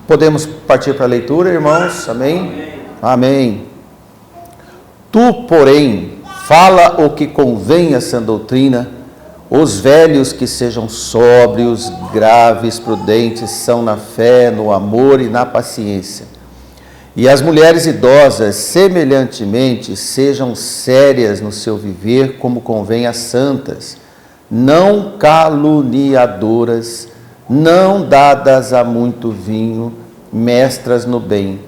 Podemos partir para a leitura, irmãos? Amém? Amém. Tu, porém, fala o que convém a sã doutrina, os velhos que sejam sóbrios, graves, prudentes, são na fé, no amor e na paciência. E as mulheres idosas, semelhantemente, sejam sérias no seu viver, como convém às santas, não caluniadoras, não dadas a muito vinho, mestras no bem,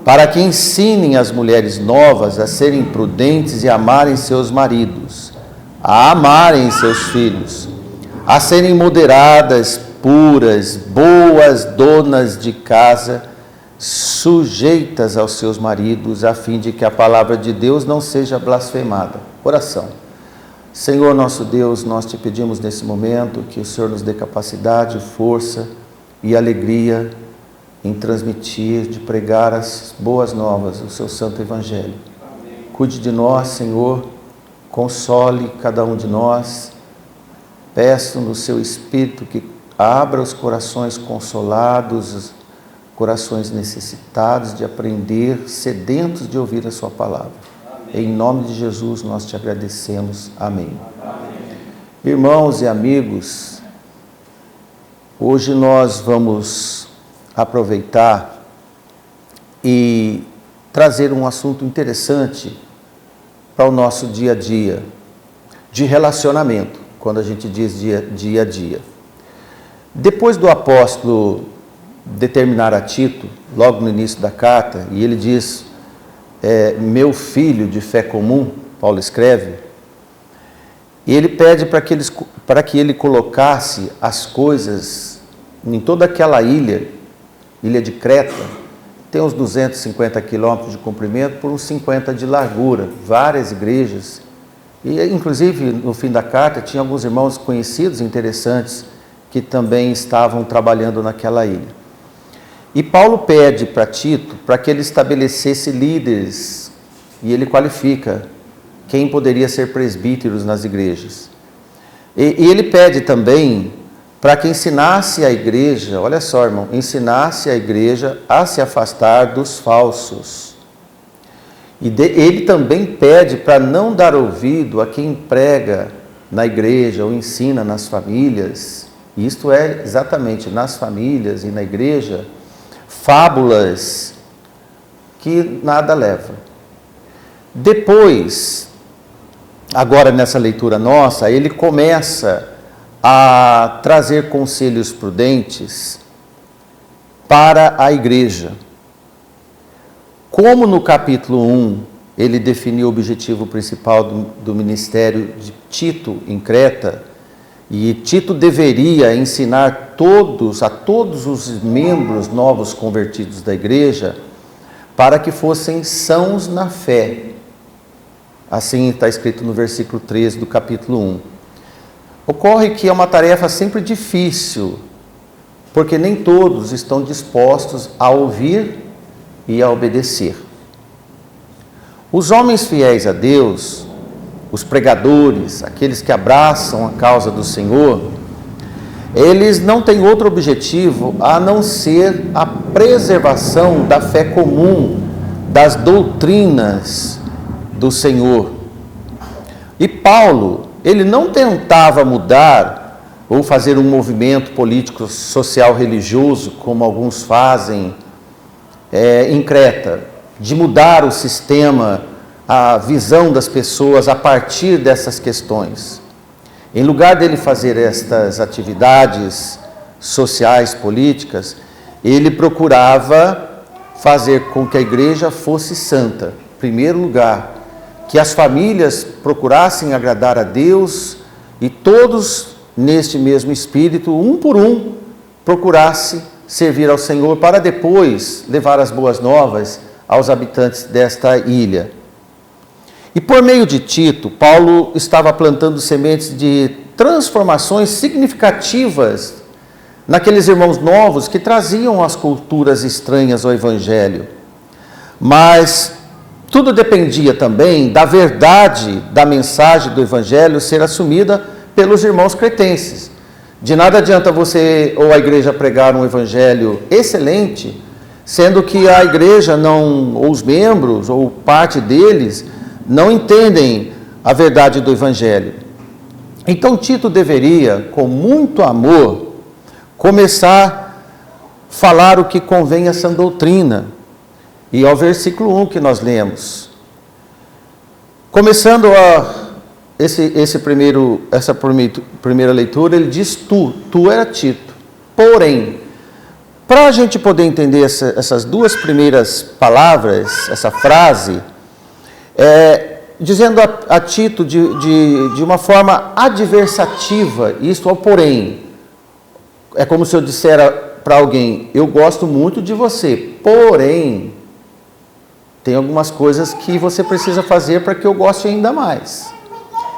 para que ensinem as mulheres novas a serem prudentes e amarem seus maridos, a amarem seus filhos, a serem moderadas, puras, boas donas de casa, sujeitas aos seus maridos, a fim de que a palavra de Deus não seja blasfemada. Oração. Senhor nosso Deus, nós te pedimos nesse momento que o Senhor nos dê capacidade, força e alegria em transmitir, de pregar as boas novas, o seu santo evangelho. Cuide de nós, Senhor, console cada um de nós. Peço no seu Espírito que abra os corações consolados, corações necessitados de aprender, sedentos de ouvir a sua palavra. Amém. Em nome de Jesus nós te agradecemos. Amém. Amém. Irmãos e amigos, hoje nós vamos aproveitar e trazer um assunto interessante para o nosso dia a dia, de relacionamento, quando a gente diz dia a dia. Depois do apóstolo determinar a Tito, logo no início da carta, e ele diz, meu filho de fé comum, Paulo escreve, e ele pede para que ele colocasse as coisas em toda aquela ilha de Creta, tem uns 250 quilômetros de comprimento por uns 50 de largura, várias igrejas, e inclusive no fim da carta tinha alguns irmãos conhecidos, interessantes, que também estavam trabalhando naquela ilha. E Paulo pede para Tito para que ele estabelecesse líderes, e ele qualifica quem poderia ser presbíteros nas igrejas. E ele pede também para que ensinasse a igreja, olha só, irmão, ensinasse a igreja a se afastar dos falsos. E ele também pede para não dar ouvido a quem prega na igreja ou ensina nas famílias, isto é, exatamente nas famílias e na igreja, fábulas que nada levam. Depois, agora nessa leitura nossa, ele começa a trazer conselhos prudentes para a igreja. Como no capítulo 1, ele definiu o objetivo principal do ministério de Tito em Creta, e Tito deveria ensinar a todos os membros novos convertidos da igreja para que fossem sãos na fé. Assim está escrito no versículo 13 do capítulo 1. Ocorre que é uma tarefa sempre difícil, porque nem todos estão dispostos a ouvir e a obedecer. Os homens fiéis a Deus, os pregadores, aqueles que abraçam a causa do Senhor, eles não têm outro objetivo a não ser a preservação da fé comum, das doutrinas do Senhor. E Paulo, ele não tentava mudar ou fazer um movimento político, social, religioso, como alguns fazem em Creta, de mudar o sistema, a visão das pessoas a partir dessas questões. Em lugar dele fazer estas atividades sociais, políticas, ele procurava fazer com que a igreja fosse santa. Em primeiro lugar, que as famílias procurassem agradar a Deus e todos, neste mesmo espírito, um por um, procurasse servir ao Senhor para depois levar as boas novas aos habitantes desta ilha. E por meio de Tito, Paulo estava plantando sementes de transformações significativas naqueles irmãos novos que traziam as culturas estranhas ao Evangelho. Mas tudo dependia também da verdade da mensagem do Evangelho ser assumida pelos irmãos cretenses. De nada adianta você ou a igreja pregar um evangelho excelente, sendo que a igreja não, ou os membros, ou parte deles, não entendem a verdade do evangelho. Então Tito deveria, com muito amor, começar a falar o que convém a sã doutrina. E ao versículo 1 que nós lemos. Começando essa primeira leitura, ele diz tu era Tito. Porém, para a gente poder entender essas duas primeiras palavras, essa frase, dizendo a Tito de uma forma adversativa, isto é o porém. É como se eu dissesse para alguém, eu gosto muito de você, porém, tem algumas coisas que você precisa fazer para que eu goste ainda mais.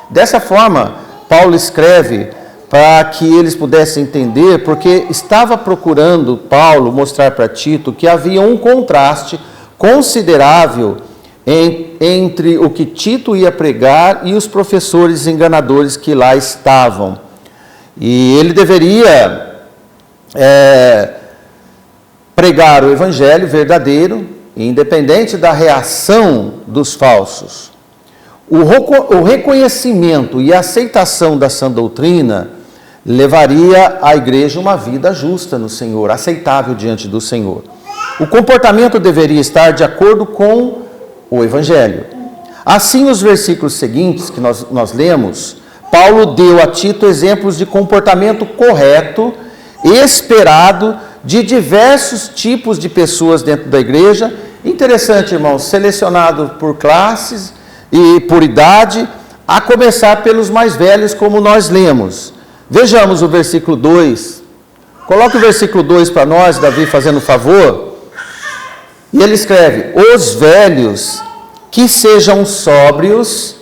Dessa forma, Paulo escreve para que eles pudessem entender, porque estava procurando Paulo mostrar para Tito que havia um contraste considerável entre o que Tito ia pregar e os professores enganadores que lá estavam. E ele deveria pregar o evangelho verdadeiro, independente da reação dos falsos. O reconhecimento e a aceitação da sã doutrina levaria a igreja uma vida justa no Senhor, aceitável diante do Senhor. O comportamento deveria estar de acordo com o evangelho. Assim, nos versículos seguintes que nós lemos, Paulo deu a Tito exemplos de comportamento correto, esperado, de diversos tipos de pessoas dentro da igreja. Interessante, irmãos, selecionado por classes e por idade, a começar pelos mais velhos, como nós lemos. Vejamos o versículo 2. Coloque o versículo 2 para nós, Davi, fazendo favor. E ele escreve: os velhos que sejam sóbrios,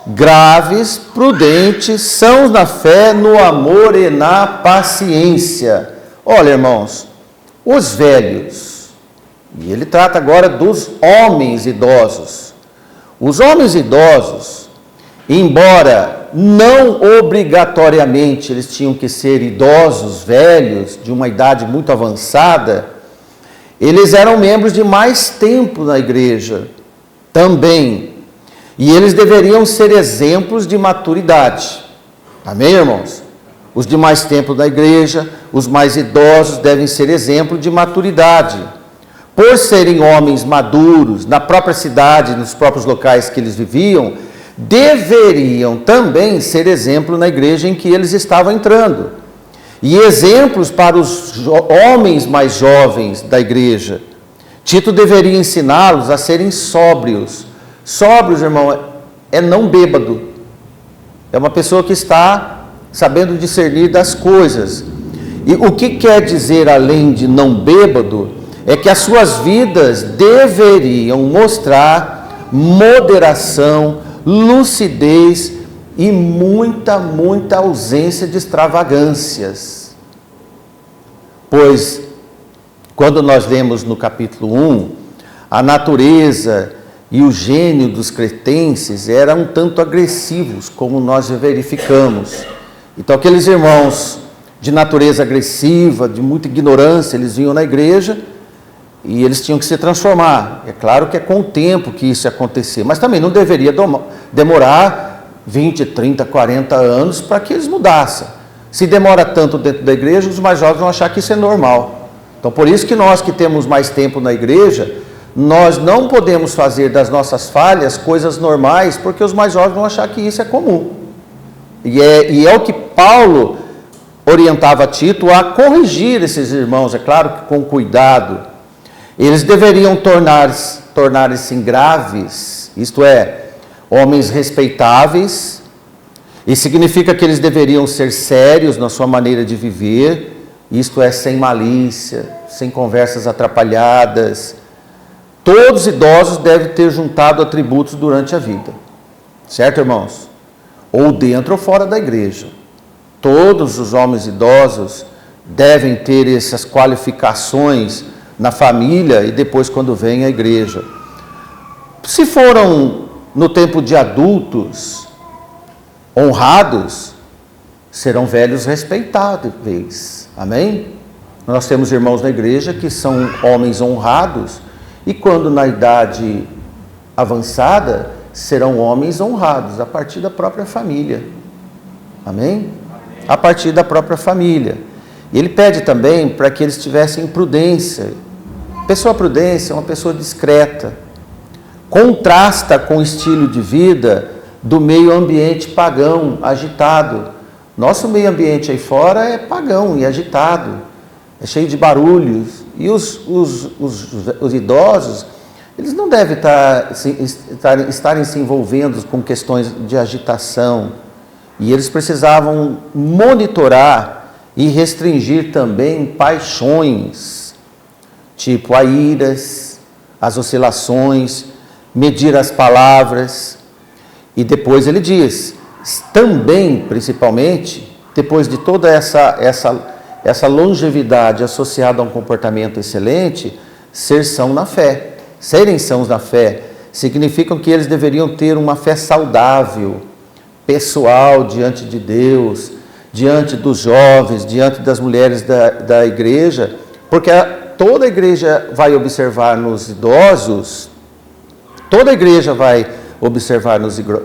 graves, prudentes, sãos na fé, no amor e na paciência. Olha, irmãos, os velhos, e ele trata agora dos homens idosos. Os homens idosos, embora não obrigatoriamente eles tinham que ser idosos, velhos, de uma idade muito avançada, eles eram membros de mais tempo na igreja também. E eles deveriam ser exemplos de maturidade. Amém, irmãos? Os de mais tempo da igreja, os mais idosos devem ser exemplo de maturidade. Por serem homens maduros, na própria cidade, nos próprios locais que eles viviam, deveriam também ser exemplo na igreja em que eles estavam entrando. E exemplos para os homens mais jovens da igreja. Tito deveria ensiná-los a serem sóbrios. Sóbrios, irmão, é não bêbado. É uma pessoa que está sabendo discernir das coisas. E o que quer dizer além de não bêbado? É que as suas vidas deveriam mostrar moderação, lucidez e muita ausência de extravagâncias. Pois, quando nós lemos no capítulo 1, a natureza e o gênio dos cretenses eram um tanto agressivos, como nós verificamos. Então, aqueles irmãos de natureza agressiva, de muita ignorância, eles vinham na igreja e eles tinham que se transformar. É claro que é com o tempo que isso ia acontecer, mas também não deveria demorar 20, 30, 40 anos para que eles mudassem. Se demora tanto dentro da igreja, os mais jovens vão achar que isso é normal. Então, por isso que nós que temos mais tempo na igreja, nós não podemos fazer das nossas falhas coisas normais, porque os mais jovens vão achar que isso é comum. E é o que Paulo orientava Tito a corrigir esses irmãos, é claro que com cuidado. Eles deveriam tornar-se graves, isto é, homens respeitáveis, e significa que eles deveriam ser sérios na sua maneira de viver, isto é, sem malícia, sem conversas atrapalhadas. Todos os idosos devem ter juntado atributos durante a vida, certo, irmãos? Ou dentro ou fora da igreja. Todos os homens idosos devem ter essas qualificações na família e depois quando vem à igreja. Se foram no tempo de adultos honrados, serão velhos respeitáveis. Amém? Nós temos irmãos na igreja que são homens honrados, e quando na idade avançada, serão homens honrados a partir da própria família. Amém? A partir da própria família. E ele pede também para que eles tivessem prudência. Pessoa prudência é uma pessoa discreta. Contrasta com o estilo de vida do meio ambiente pagão, agitado. Nosso meio ambiente aí fora é pagão e agitado, é cheio de barulhos. E os idosos, eles não devem estarem se envolvendo com questões de agitação. E eles precisavam monitorar e restringir também paixões, tipo a iras, as oscilações, medir as palavras. E depois ele diz, também, principalmente, depois de toda essa longevidade associada a um comportamento excelente, serem sãos na fé, significam que eles deveriam ter uma fé saudável, pessoal, diante de Deus, diante dos jovens, diante das mulheres da igreja, porque toda a igreja vai observar nos idosos,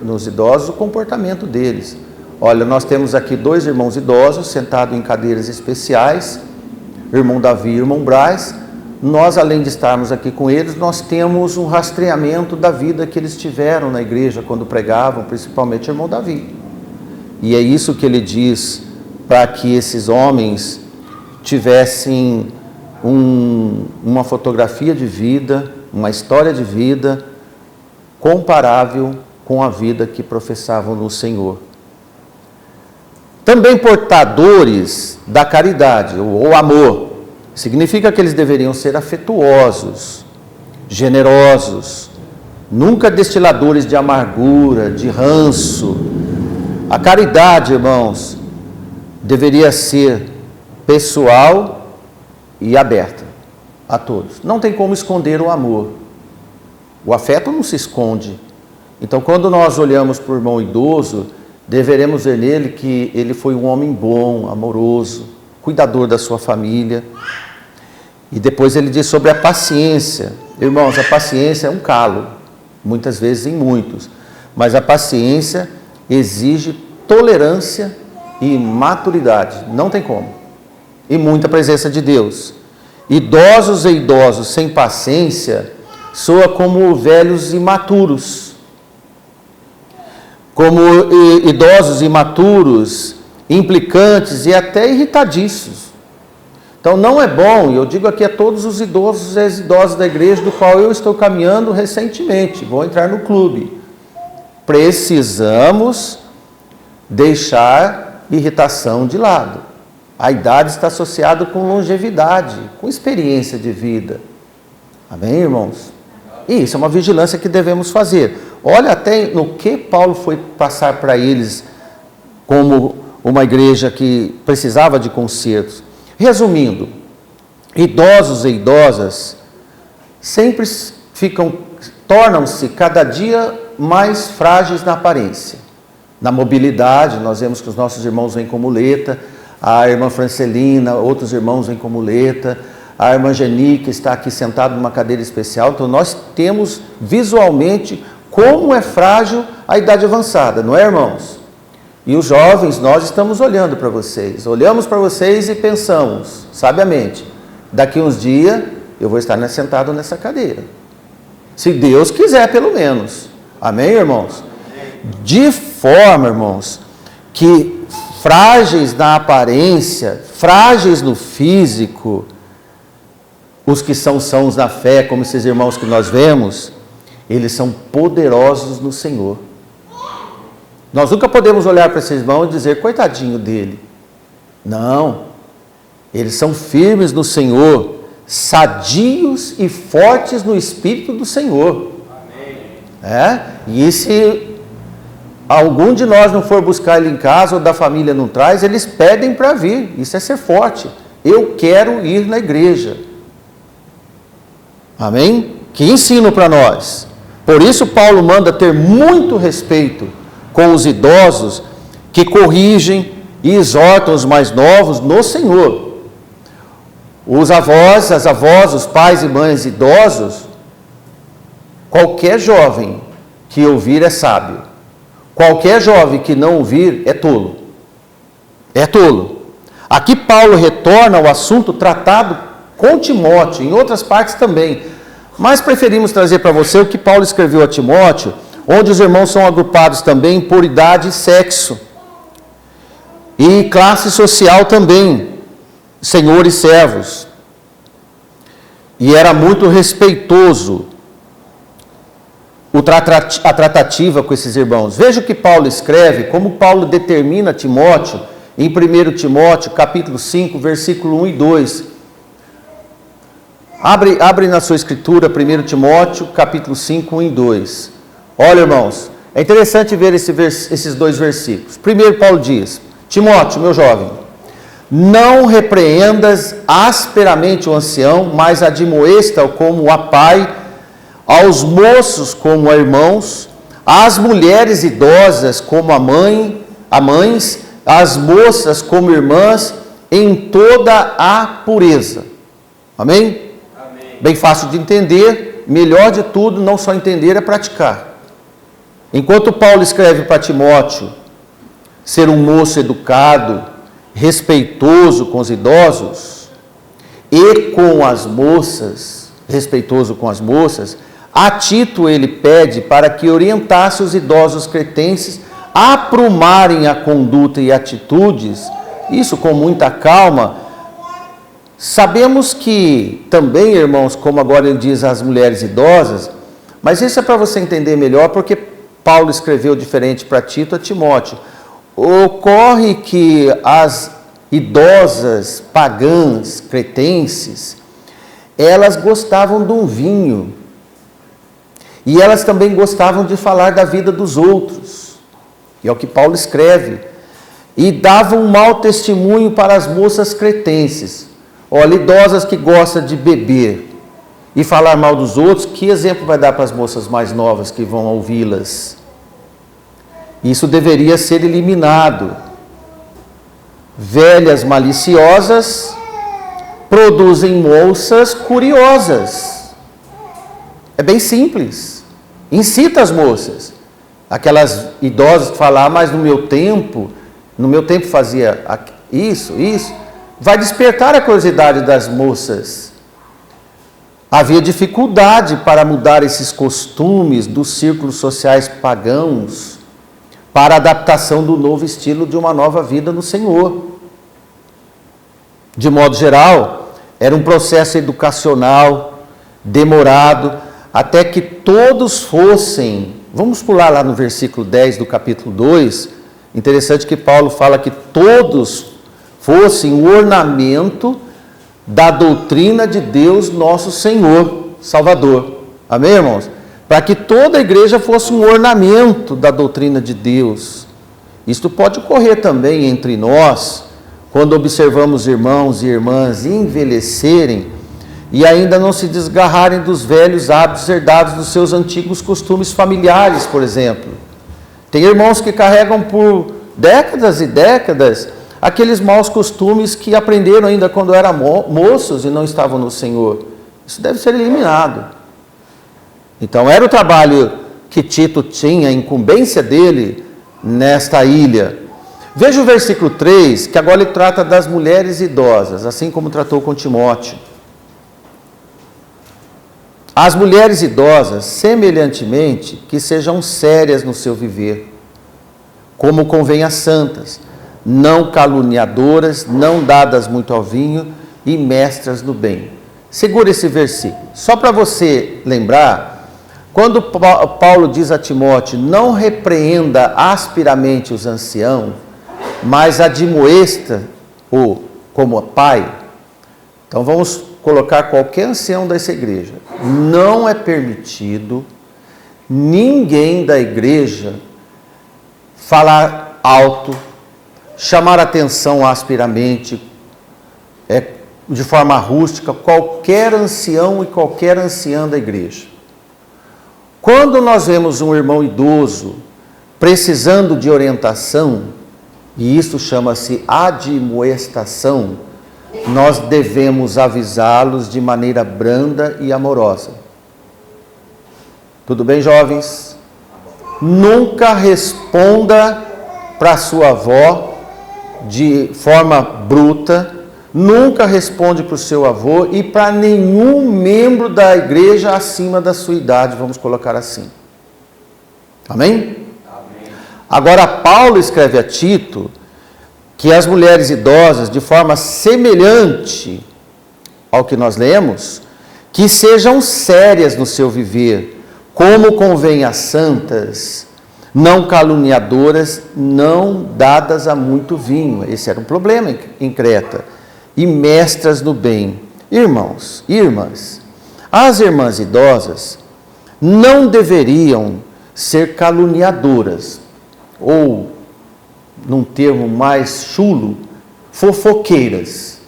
nos idosos o comportamento deles. Olha, nós temos aqui 2 irmãos idosos sentados em cadeiras especiais, irmão Davi e irmão Braz. Nós, além de estarmos aqui com eles, nós temos um rastreamento da vida que eles tiveram na igreja quando pregavam, principalmente o irmão Davi. E é isso que ele diz, para que esses homens tivessem uma fotografia de vida, uma história de vida comparável com a vida que professavam no Senhor. Também portadores da caridade, ou amor. Significa que eles deveriam ser afetuosos, generosos, nunca destiladores de amargura, de ranço. A caridade, irmãos, deveria ser pessoal e aberta a todos. Não tem como esconder o amor. O afeto não se esconde. Então, quando nós olhamos para o irmão idoso, deveremos ver nele que ele foi um homem bom, amoroso, cuidador da sua família. E depois ele diz sobre a paciência. Irmãos, a paciência é um calo, muitas vezes em muitos, mas a paciência exige tolerância e maturidade, não tem como, e muita presença de Deus. Idosos e idosos sem paciência soa como velhos imaturos, como idosos imaturos, implicantes e até irritadiços. Então não é bom, e eu digo aqui a todos os idosos e as idosas da igreja, do qual eu estou caminhando recentemente, vou entrar no clube. Precisamos deixar irritação de lado. A idade está associada com longevidade, com experiência de vida. Amém, irmãos? E isso é uma vigilância que devemos fazer. Olha até no que Paulo foi passar para eles como uma igreja que precisava de consertos. Resumindo, idosos e idosas sempre tornam-se cada dia mais frágeis na aparência. Na mobilidade, nós vemos que os nossos irmãos vêm com muleta, a irmã Francelina, outros irmãos vêm com muleta, a irmã Geni, que está aqui sentada numa cadeira especial. Então nós temos visualmente como é frágil a idade avançada, não é, irmãos? E os jovens, nós estamos olhando para vocês, olhamos para vocês e pensamos, sabiamente, daqui uns dias eu vou estar sentado nessa cadeira. Se Deus quiser, pelo menos. Amém, irmãos? De forma, irmãos, que frágeis na aparência, frágeis no físico, os que são sãos na fé, como esses irmãos que nós vemos, eles são poderosos no Senhor. Nós nunca podemos olhar para esses irmãos e dizer, coitadinho dele. Não, eles são firmes no Senhor, sadios e fortes no Espírito do Senhor. Amém. E se algum de nós não for buscar ele em casa ou da família não traz, eles pedem para vir. Isso é ser forte. Eu quero ir na igreja. Amém? Que ensino para nós. Por isso Paulo manda ter muito respeito com os idosos que corrigem e exortam os mais novos no Senhor. Os avós, as avós, os pais e mães idosos, qualquer jovem que ouvir é sábio. Qualquer jovem que não ouvir é tolo. É tolo. Aqui Paulo retorna ao assunto tratado com Timóteo, em outras partes também. Mas preferimos trazer para você o que Paulo escreveu a Timóteo, onde os irmãos são agrupados também por idade e sexo. E classe social também, senhores e servos. E era muito respeitoso a tratativa com esses irmãos. Veja o que Paulo escreve, como Paulo determina Timóteo, em 1 Timóteo, capítulo 5, versículo 1 e 2. Abre na sua escritura, 1 Timóteo, capítulo 5, 1 e 2. Olha, irmãos, é interessante ver esses dois versículos. Primeiro, Paulo diz: Timóteo, meu jovem, não repreendas asperamente o ancião, mas admoesta-o como a pai, aos moços como a irmãos, às mulheres idosas como a mães, às moças como irmãs, em toda a pureza. Amém? Amém. Bem fácil de entender, melhor de tudo, não só entender, é praticar. Enquanto Paulo escreve para Timóteo ser um moço educado, respeitoso com os idosos e com as moças, respeitoso com as moças, a Tito ele pede para que orientasse os idosos cretenses a aprumarem a conduta e atitudes, isso com muita calma. Sabemos que também, irmãos, como agora ele diz às mulheres idosas, mas isso é para você entender melhor, porque Paulo escreveu diferente para Tito a Timóteo. Ocorre que as idosas pagãs cretenses, elas gostavam de um vinho, e elas também gostavam de falar da vida dos outros, e é o que Paulo escreve, e davam um mau testemunho para as moças cretenses. Olha, idosas que gostam de beber e falar mal dos outros, que exemplo vai dar para as moças mais novas que vão ouvi-las? Isso deveria ser eliminado. Velhas maliciosas produzem moças curiosas. É bem simples. Incita as moças. Aquelas idosas que falam, mas no meu tempo fazia isso. Vai despertar a curiosidade das moças. Havia dificuldade para mudar esses costumes dos círculos sociais pagãos para a adaptação do novo estilo de uma nova vida no Senhor. De modo geral, era um processo educacional demorado até que todos fossem. Vamos pular lá no versículo 10 do capítulo 2. Interessante que Paulo fala que todos fossem o ornamento da doutrina de Deus nosso Senhor, Salvador. Amém, irmãos? Para que toda a igreja fosse um ornamento da doutrina de Deus. Isto pode ocorrer também entre nós, quando observamos irmãos e irmãs envelhecerem e ainda não se desgarrarem dos velhos hábitos herdados dos seus antigos costumes familiares, por exemplo. Tem irmãos que carregam por décadas e décadas aqueles maus costumes que aprenderam ainda quando eram moços e não estavam no Senhor. Isso deve ser eliminado. Então, era o trabalho que Tito tinha, a incumbência dele nesta ilha. Veja o versículo 3, que agora ele trata das mulheres idosas, assim como tratou com Timóteo. As mulheres idosas, semelhantemente, que sejam sérias no seu viver, como convém às santas, não caluniadoras, não dadas muito ao vinho e mestras do bem. Segura esse versículo. Só para você lembrar, quando Paulo diz a Timóteo, não repreenda asperamente os anciãos, mas admoesta-o como pai. Então vamos colocar qualquer ancião dessa igreja. Não é permitido ninguém da igreja falar alto, chamar atenção asperamente, de forma rústica, qualquer ancião e qualquer anciã da igreja. Quando nós vemos um irmão idoso precisando de orientação, e isso chama-se admoestação, nós devemos avisá-los de maneira branda e amorosa. Tudo bem, jovens? Nunca responda para sua avó de forma bruta, nunca responde para o seu avô e para nenhum membro da igreja acima da sua idade, vamos colocar assim. Amém? Agora, Paulo escreve a Tito que as mulheres idosas, de forma semelhante ao que nós lemos, que sejam sérias no seu viver, como convém às santas, não caluniadoras, não dadas a muito vinho. Esse era um problema em Creta. E mestras no bem. Irmãos e irmãs, as irmãs idosas não deveriam ser caluniadoras, ou, num termo mais chulo, fofoqueiras,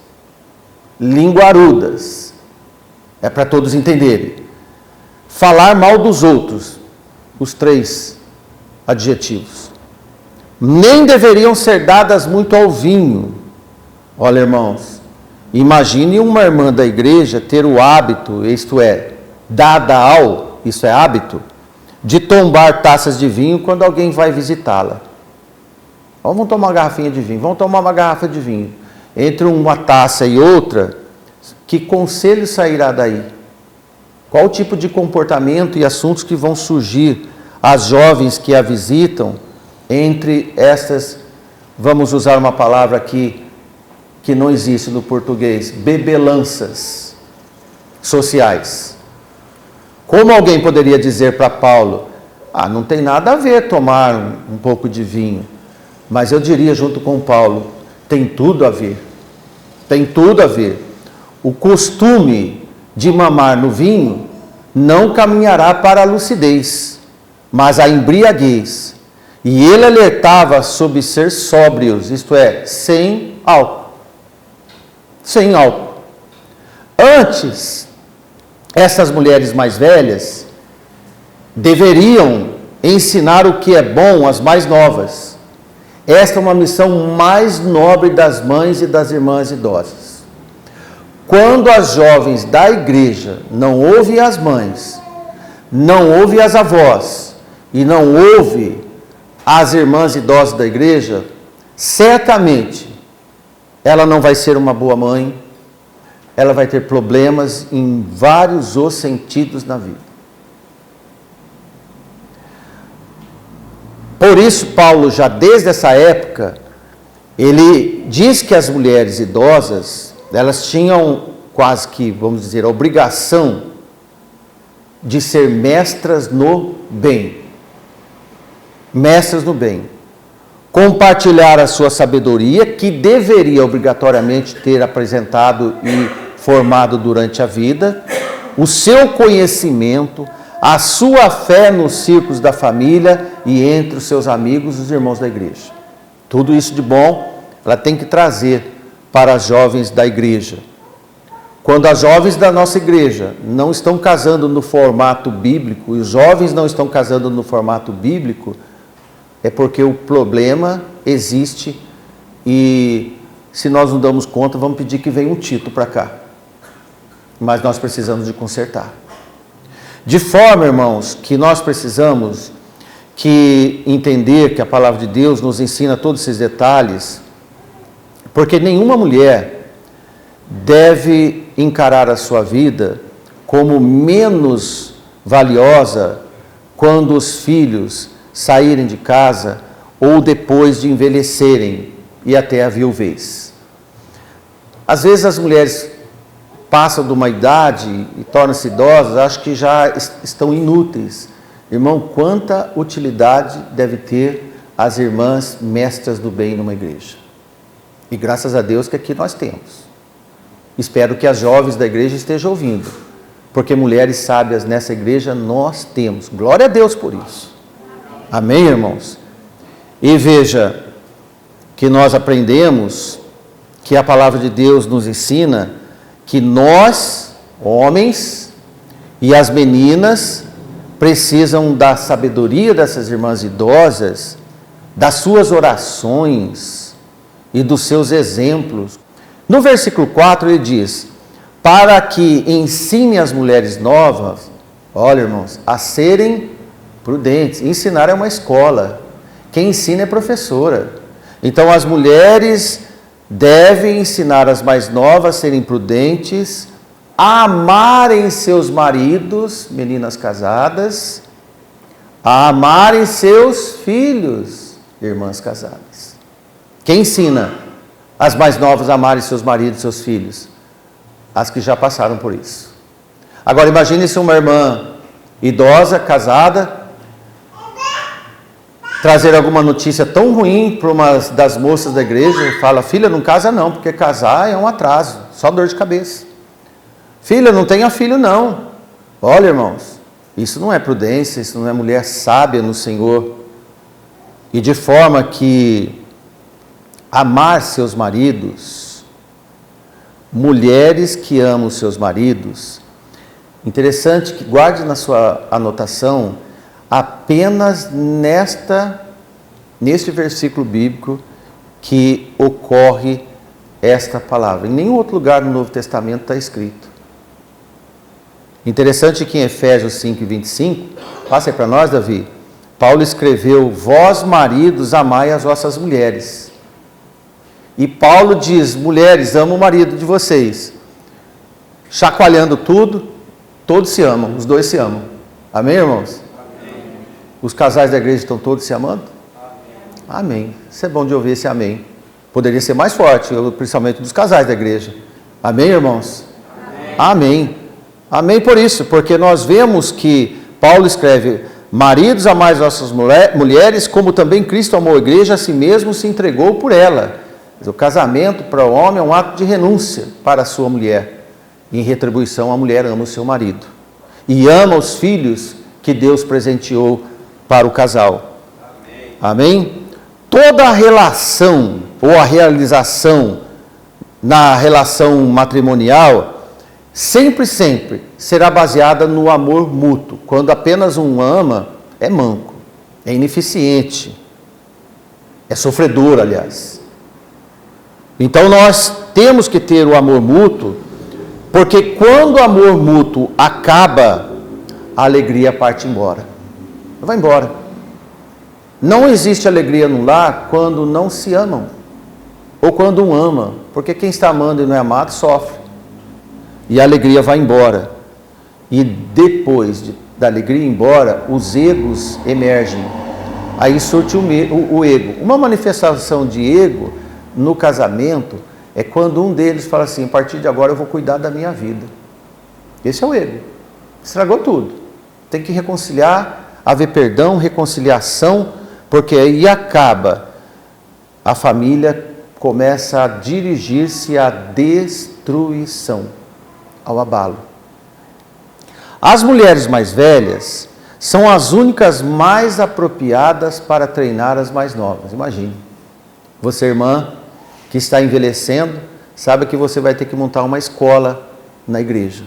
linguarudas. É para todos entenderem. Falar mal dos outros, os 3 adjetivos. Nem deveriam ser dadas muito ao vinho. Olha, irmãos, imagine uma irmã da igreja ter o hábito, isto é, dada ao, isso é hábito, de tombar taças de vinho quando alguém vai visitá-la. Vamos tomar uma garrafinha de vinho, vamos tomar uma garrafa de vinho. Entre uma taça e outra, que conselho sairá daí? Qual o tipo de comportamento e assuntos que vão surgir às jovens que a visitam entre estas, vamos usar uma palavra aqui que não existe no português, bebelanças sociais. Como alguém poderia dizer para Paulo, não tem nada a ver tomar um pouco de vinho, mas eu diria junto com Paulo, tem tudo a ver, tem tudo a ver. O costume de mamar no vinho não caminhará para a lucidez, mas a embriaguez. E ele alertava sobre ser sóbrios, isto é, sem álcool. Sem álcool. Antes, essas mulheres mais velhas deveriam ensinar o que é bom às mais novas. Esta é uma missão mais nobre das mães e das irmãs idosas. Quando as jovens da igreja não ouvem as mães, não ouvem as avós e não ouvem as irmãs idosas da igreja, certamente ela não vai ser uma boa mãe, ela vai ter problemas em vários os sentidos na vida. Por isso, Paulo, já desde essa época, ele diz que as mulheres idosas, elas tinham quase que, vamos dizer, a obrigação de ser mestras no bem. Mestras no bem. Compartilhar a sua sabedoria, que deveria obrigatoriamente ter apresentado e formado durante a vida, o seu conhecimento, a sua fé nos círculos da família e entre os seus amigos, os irmãos da igreja. Tudo isso de bom, ela tem que trazer para as jovens da igreja. Quando as jovens da nossa igreja não estão casando no formato bíblico, e os jovens não estão casando no formato bíblico, é porque o problema existe e se nós não damos conta, vamos pedir que venha um Tito para cá. Mas nós precisamos de consertar. De forma, irmãos, que nós precisamos que entender que a palavra de Deus nos ensina todos esses detalhes, porque nenhuma mulher deve encarar a sua vida como menos valiosa quando os filhos saírem de casa ou depois de envelhecerem e até a viuvez. Às vezes as mulheres passam de uma idade e tornam-se idosas, acho que já estão inúteis. Irmão, quanta utilidade deve ter as irmãs mestras do bem numa igreja. E graças a Deus que aqui nós temos. Espero que as jovens da igreja estejam ouvindo, porque mulheres sábias nessa igreja nós temos. Glória a Deus por isso. Amém, irmãos? E veja que nós aprendemos que a palavra de Deus nos ensina que nós, homens, e as meninas precisam da sabedoria dessas irmãs idosas das suas orações e dos seus exemplos. No versículo 4 ele diz, para que ensine as mulheres novas, olha irmãos, a serem prudentes. Ensinar é uma escola, quem ensina é professora. Então as mulheres devem ensinar as mais novas a serem prudentes, a amarem seus maridos, meninas casadas, a amarem seus filhos, irmãs casadas. Quem ensina as mais novas a amarem seus maridos e seus filhos? As que já passaram por isso. Agora imagine se uma irmã idosa, casada, trazer alguma notícia tão ruim para uma das moças da igreja e fala, filha, não casa não, porque casar é um atraso, só dor de cabeça. Filha, não tenha filho não. Olha, irmãos, isso não é prudência, isso não é mulher sábia no Senhor. E de forma que amar seus maridos, mulheres que amam seus maridos, interessante que guarde na sua anotação, apenas neste versículo bíblico que ocorre esta palavra. Em nenhum outro lugar no Novo Testamento está escrito. Interessante que em Efésios 5:25, passa aí para nós, Davi, Paulo escreveu, vós maridos amai as vossas mulheres. E Paulo diz, mulheres, amam o marido de vocês. Chacoalhando tudo, todos se amam, os dois se amam. Amém, irmãos? Amém. Os casais da igreja estão todos se amando? Amém. Amém. Isso é bom de ouvir esse amém. Poderia ser mais forte, principalmente dos casais da igreja. Amém, irmãos? Amém. Amém. Amém por isso, porque nós vemos que Paulo escreve, maridos amai as vossas mulheres, como também Cristo amou a igreja, a si mesmo se entregou por ela. O casamento para o homem é um ato de renúncia para a sua mulher. Em retribuição, a mulher ama o seu marido. E ama os filhos que Deus presenteou para o casal. Amém? Toda a relação ou a realização na relação matrimonial, sempre será baseada no amor mútuo. Quando apenas um ama, é manco, é ineficiente, é sofredor, aliás. Então nós temos que ter o amor mútuo, porque quando o amor mútuo acaba, a alegria parte embora. Vai embora. Não existe alegria no lar quando não se amam, ou quando um ama, porque quem está amando e não é amado sofre. E a alegria vai embora. E depois da alegria ir embora, os egos emergem. Aí surge o ego. Uma manifestação de ego no casamento é quando um deles fala assim, a partir de agora eu vou cuidar da minha vida. Esse é o ego. Estragou tudo. Tem que reconciliar, haver perdão, reconciliação, porque aí acaba. A família começa a dirigir-se à destruição, ao abalo. As mulheres mais velhas são as únicas mais apropriadas para treinar as mais novas. Imagine. Você, irmã, que está envelhecendo, sabe que você vai ter que montar uma escola na igreja.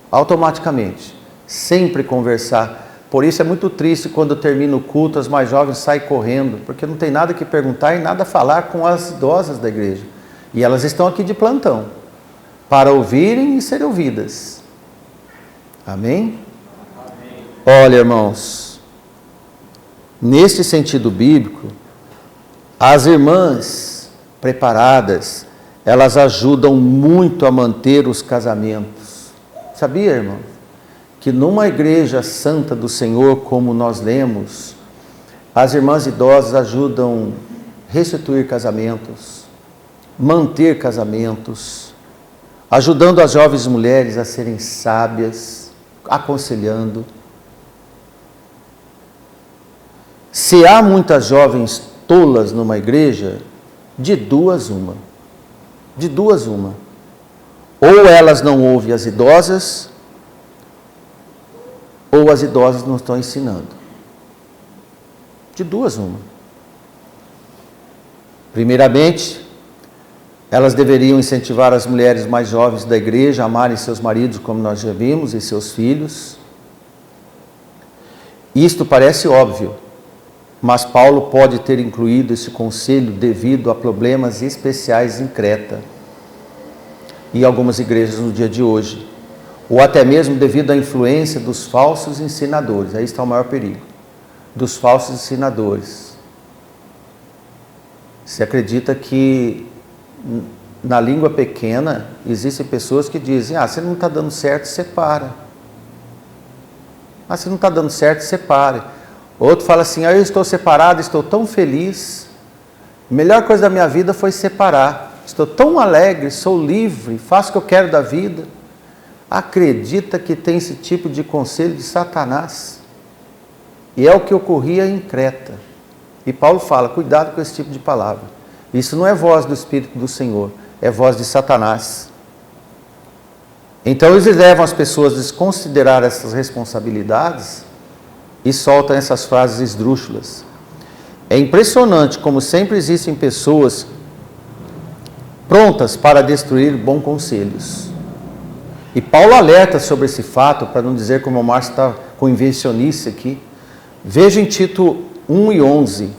Automaticamente. Sempre conversar. Por isso é muito triste quando termina o culto, as mais jovens saem correndo, porque não tem nada que perguntar e nada a falar com as idosas da igreja. E elas estão aqui de plantão, para ouvirem e serem ouvidas. Amém? Amém. Olha, irmãos, neste sentido bíblico, as irmãs preparadas, elas ajudam muito a manter os casamentos. Sabia, irmão, que numa igreja santa do Senhor, como nós lemos, as irmãs idosas ajudam a restituir casamentos, manter casamentos, ajudando as jovens mulheres a serem sábias, aconselhando. Se há muitas jovens tolas numa igreja, de duas uma. Ou elas não ouvem as idosas, ou as idosas não estão ensinando. De duas uma. Primeiramente, elas deveriam incentivar as mulheres mais jovens da igreja a amarem seus maridos, como nós já vimos, e seus filhos. Isto parece óbvio, mas Paulo pode ter incluído esse conselho devido a problemas especiais em Creta e algumas igrejas no dia de hoje, ou até mesmo devido à influência dos falsos ensinadores. Aí está o maior perigo, dos falsos ensinadores. Se acredita que na língua pequena existem pessoas que dizem: se não está dando certo, separa. Se não está dando certo, separe. Outro fala assim: eu estou separado, estou tão feliz, a melhor coisa da minha vida foi separar, estou tão alegre, sou livre, faço o que eu quero da vida. Acredita que tem esse tipo de conselho de Satanás? E é o que ocorria em Creta. E Paulo fala: cuidado com esse tipo de palavra. Isso não é voz do Espírito do Senhor, é voz de Satanás. Então eles levam as pessoas a desconsiderar essas responsabilidades e soltam essas frases esdrúxulas. É impressionante como sempre existem pessoas prontas para destruir bons conselhos. E Paulo alerta sobre esse fato, para não dizer como o Márcio está com invencionice aqui. Veja em Tito 1:11,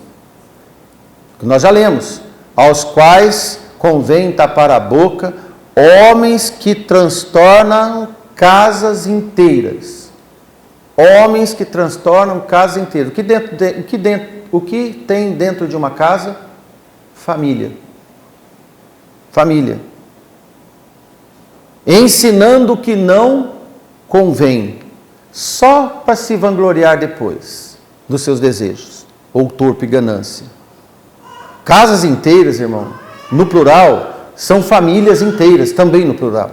que nós já lemos: aos quais convém tapar a boca homens que transtornam casas inteiras. Homens que transtornam casas inteiras. O que tem dentro de uma casa? Família. Família. Ensinando o que não convém, só para se vangloriar depois dos seus desejos, ou torpe ganância. Casas inteiras, irmão, no plural, são famílias inteiras, também no plural.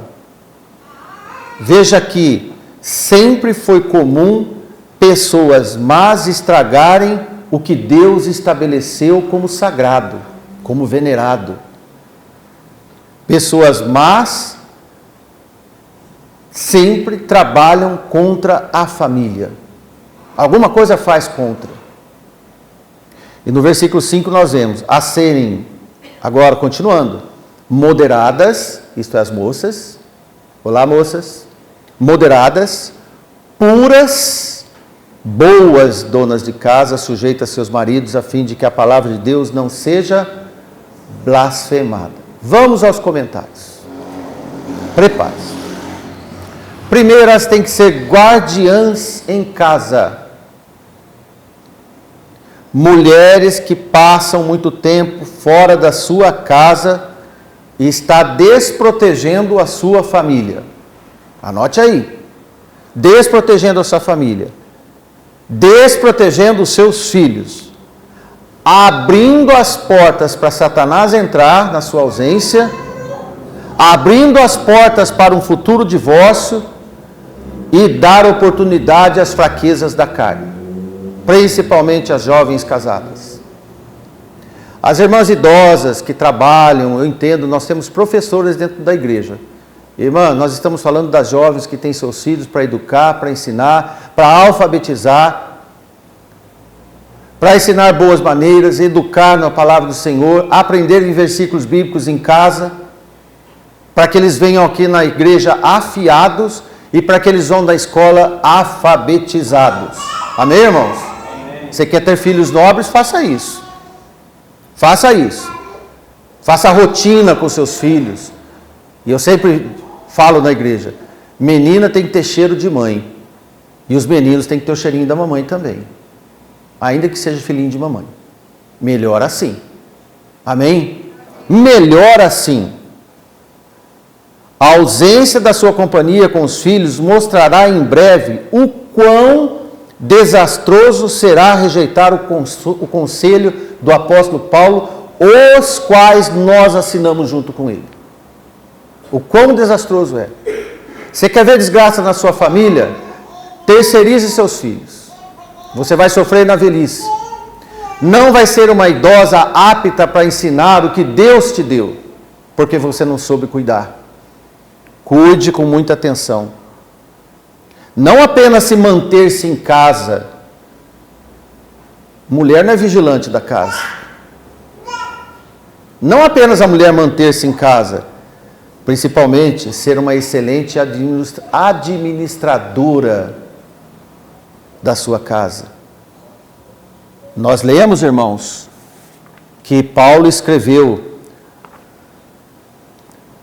Veja que sempre foi comum pessoas más estragarem o que Deus estabeleceu como sagrado, como venerado. Pessoas más sempre trabalham contra a família. Alguma coisa faz contra. E no versículo 5 nós vemos: a serem, agora continuando, moderadas, isto é, as moças, olá moças, moderadas, puras, boas donas de casa, sujeitas a seus maridos, a fim de que a palavra de Deus não seja blasfemada. Vamos aos comentários. Prepare-se. Primeiro, elas têm que ser guardiãs em casa. Mulheres que passam muito tempo fora da sua casa e está desprotegendo a sua família. Anote aí. Desprotegendo a sua família. Desprotegendo os seus filhos. Abrindo as portas para Satanás entrar na sua ausência. Abrindo as portas para um futuro divórcio e dar oportunidade às fraquezas da carne, principalmente às jovens casadas. As irmãs idosas que trabalham, eu entendo, nós temos professores dentro da igreja. Irmã, nós estamos falando das jovens que têm seus filhos para educar, para ensinar, para alfabetizar, para ensinar boas maneiras, educar na palavra do Senhor, aprender em versículos bíblicos em casa, para que eles venham aqui na igreja afiados e para que eles vão da escola alfabetizados. Amém, irmãos? Amém. Você quer ter filhos nobres? Faça isso. Faça isso. Faça rotina com seus filhos. E eu sempre falo na igreja: menina tem que ter cheiro de mãe. E os meninos têm que ter o cheirinho da mamãe também. Ainda que seja filhinho de mamãe. Melhor assim. Amém? Melhor assim. A ausência da sua companhia com os filhos mostrará em breve o quão desastroso será rejeitar o conselho do apóstolo Paulo, os quais nós assinamos junto com ele. O quão desastroso é. Você quer ver desgraça na sua família? Terceirize seus filhos. Você vai sofrer na velhice. Não vai ser uma idosa apta para ensinar o que Deus te deu, porque você não soube cuidar. Cuide com muita atenção. Não apenas se manter-se em casa. Mulher não é vigilante da casa. Não apenas a mulher manter-se em casa, principalmente ser uma excelente administradora da sua casa. Nós lemos, irmãos, que Paulo escreveu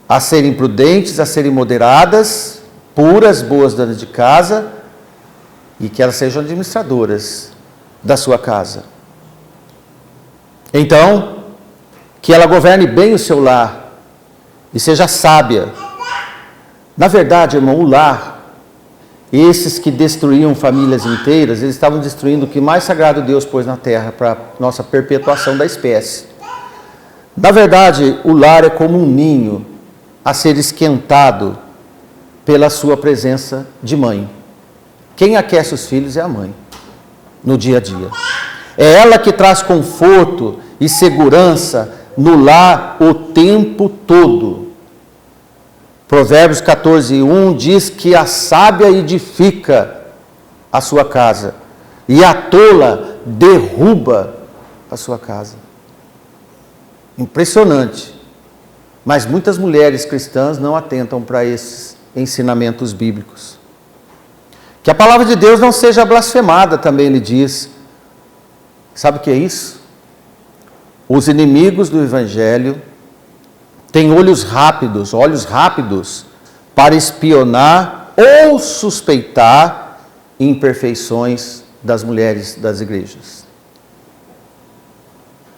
a serem prudentes, a serem moderadas, puras, boas donas de casa, e que elas sejam administradoras da sua casa. Então, que ela governe bem o seu lar e seja sábia. Na verdade, irmão, o lar, esses que destruíam famílias inteiras, eles estavam destruindo o que mais sagrado Deus pôs na terra para nossa perpetuação da espécie. Na verdade, o lar é como um ninho a ser esquentado pela sua presença de mãe. Quem aquece os filhos é a mãe, no dia a dia. É ela que traz conforto e segurança no lar o tempo todo. Provérbios 14:1 diz que a sábia edifica a sua casa e a tola derruba a sua casa. Impressionante. Mas muitas mulheres cristãs não atentam para esses ensinamentos bíblicos. Que a palavra de Deus não seja blasfemada, também ele diz. Sabe o que é isso? Os inimigos do Evangelho têm olhos rápidos para espionar ou suspeitar imperfeições das mulheres das igrejas.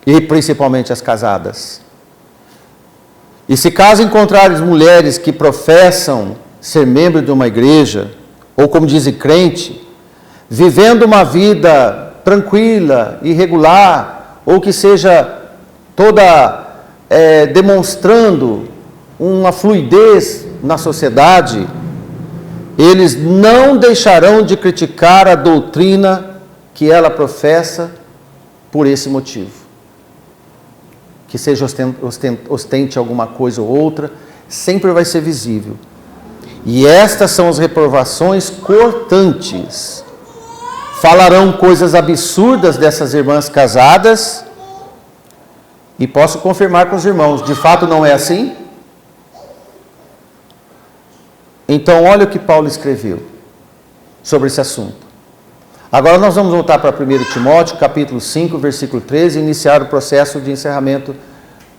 E principalmente as casadas. E se caso encontrares mulheres que professam ser membro de uma igreja, ou como dizem crente, vivendo uma vida tranquila e regular, ou que seja toda demonstrando uma fluidez na sociedade, eles não deixarão de criticar a doutrina que ela professa por esse motivo. Que seja ostente alguma coisa ou outra, sempre vai ser visível. E estas são as reprovações cortantes. Falarão coisas absurdas dessas irmãs casadas, e posso confirmar com os irmãos, de fato não é assim? Então olha o que Paulo escreveu sobre esse assunto. Agora nós vamos voltar para 1 Timóteo, capítulo 5, versículo 13, e iniciar o processo de encerramento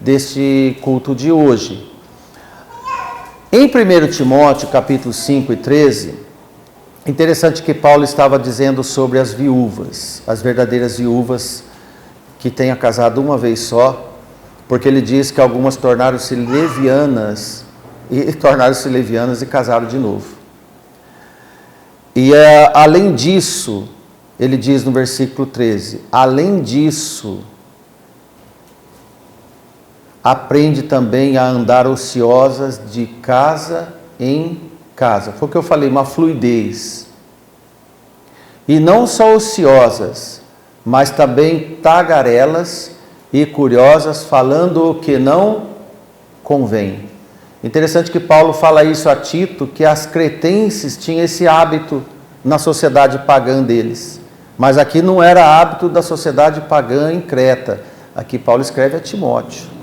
deste culto de hoje. Em 1 Timóteo, capítulo 5 e 13, interessante que Paulo estava dizendo sobre as viúvas, as verdadeiras viúvas que tenha casado uma vez só, porque ele diz que algumas tornaram-se levianas e casaram de novo. E além disso, ele diz no versículo 13, além disso, aprende também a andar ociosas de casa em casa. Foi o que eu falei, uma fluidez. E não só ociosas, mas também tagarelas e curiosas, falando o que não convém. Interessante que Paulo fala isso a Tito, que as cretenses tinham esse hábito na sociedade pagã deles. Mas aqui não era hábito da sociedade pagã em Creta. Aqui Paulo escreve a Timóteo.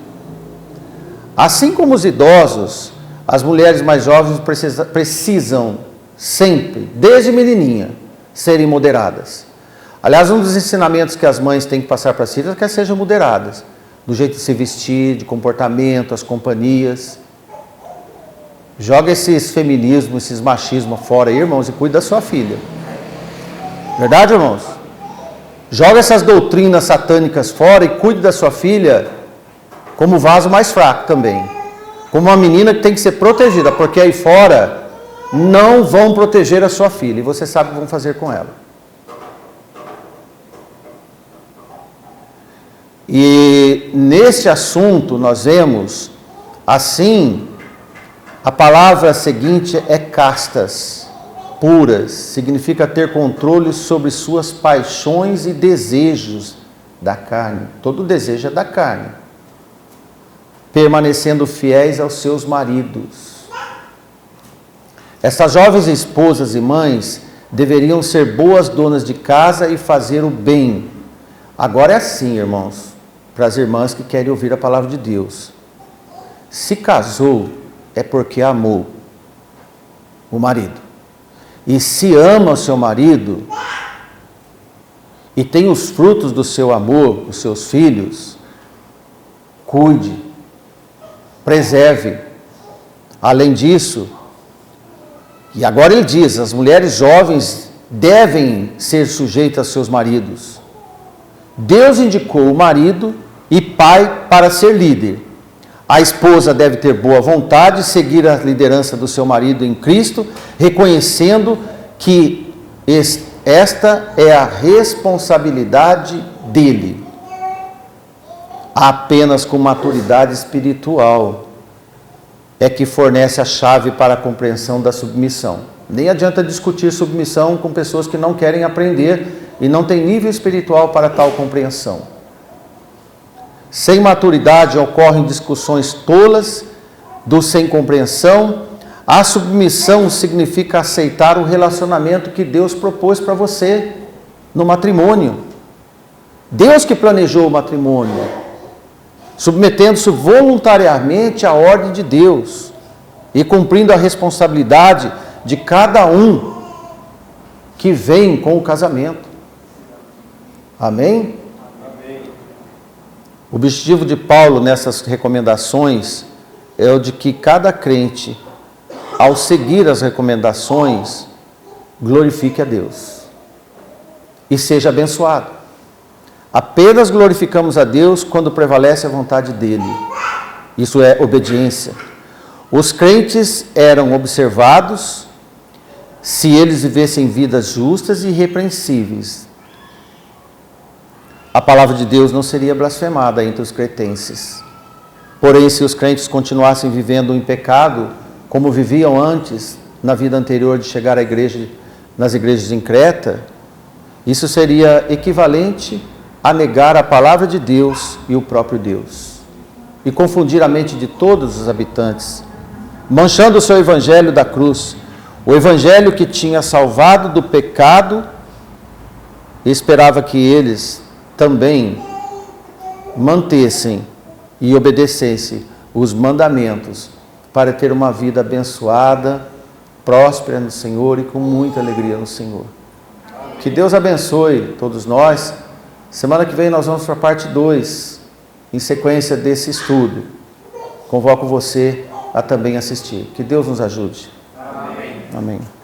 Assim como os idosos, as mulheres mais jovens precisam sempre, desde menininha, serem moderadas. Aliás, um dos ensinamentos que as mães têm que passar para as filhas é que sejam moderadas. Do jeito de se vestir, de comportamento, as companhias. Joga esses feminismos, esses machismos fora aí, irmãos, e cuide da sua filha. Verdade, irmãos? Joga essas doutrinas satânicas fora e cuide da sua filha como vaso mais fraco também. Como uma menina que tem que ser protegida, porque aí fora não vão proteger a sua filha. E você sabe o que vão fazer com ela. E nesse assunto nós vemos, assim, a palavra seguinte é castas, puras, significa ter controle sobre suas paixões e desejos da carne. Todo desejo é da carne. Permanecendo fiéis aos seus maridos. Essas jovens esposas e mães deveriam ser boas donas de casa e fazer o bem. Agora é assim, irmãos, para as irmãs que querem ouvir a palavra de Deus. Se casou, é porque amou o marido. E se ama o seu marido, e tem os frutos do seu amor, os seus filhos, cuide, preserve. Além disso, e agora ele diz, as mulheres jovens devem ser sujeitas aos seus maridos. Deus indicou o marido e pai para ser líder. A esposa deve ter boa vontade, seguir a liderança do seu marido em Cristo, reconhecendo que esta é a responsabilidade dele. Apenas com maturidade espiritual é que fornece a chave para a compreensão da submissão. Nem adianta discutir submissão com pessoas que não querem aprender e não têm nível espiritual para tal compreensão. Sem maturidade ocorrem discussões tolas do sem compreensão. A submissão significa aceitar o relacionamento que Deus propôs para você no matrimônio. Deus que planejou o matrimônio, submetendo-se voluntariamente à ordem de Deus e cumprindo a responsabilidade de cada um que vem com o casamento. Amém? Amém. O objetivo de Paulo nessas recomendações é o de que cada crente, ao seguir as recomendações, glorifique a Deus e seja abençoado. Apenas glorificamos a Deus quando prevalece a vontade dele. Isso é obediência. Os crentes eram observados se eles vivessem vidas justas e irrepreensíveis. A palavra de Deus não seria blasfemada entre os cretenses. Porém, se os crentes continuassem vivendo em pecado, como viviam antes, na vida anterior de chegar à igreja, nas igrejas em Creta, isso seria equivalente a negar a palavra de Deus e o próprio Deus, e confundir a mente de todos os habitantes, manchando o seu evangelho da cruz, o evangelho que tinha salvado do pecado, e esperava que eles também mantessem e obedecessem os mandamentos para ter uma vida abençoada, próspera no Senhor e com muita alegria no Senhor. Que Deus abençoe todos nós. Semana que vem nós vamos para a parte 2, em sequência desse estudo. Convoco você a também assistir. Que Deus nos ajude. Amém. Amém.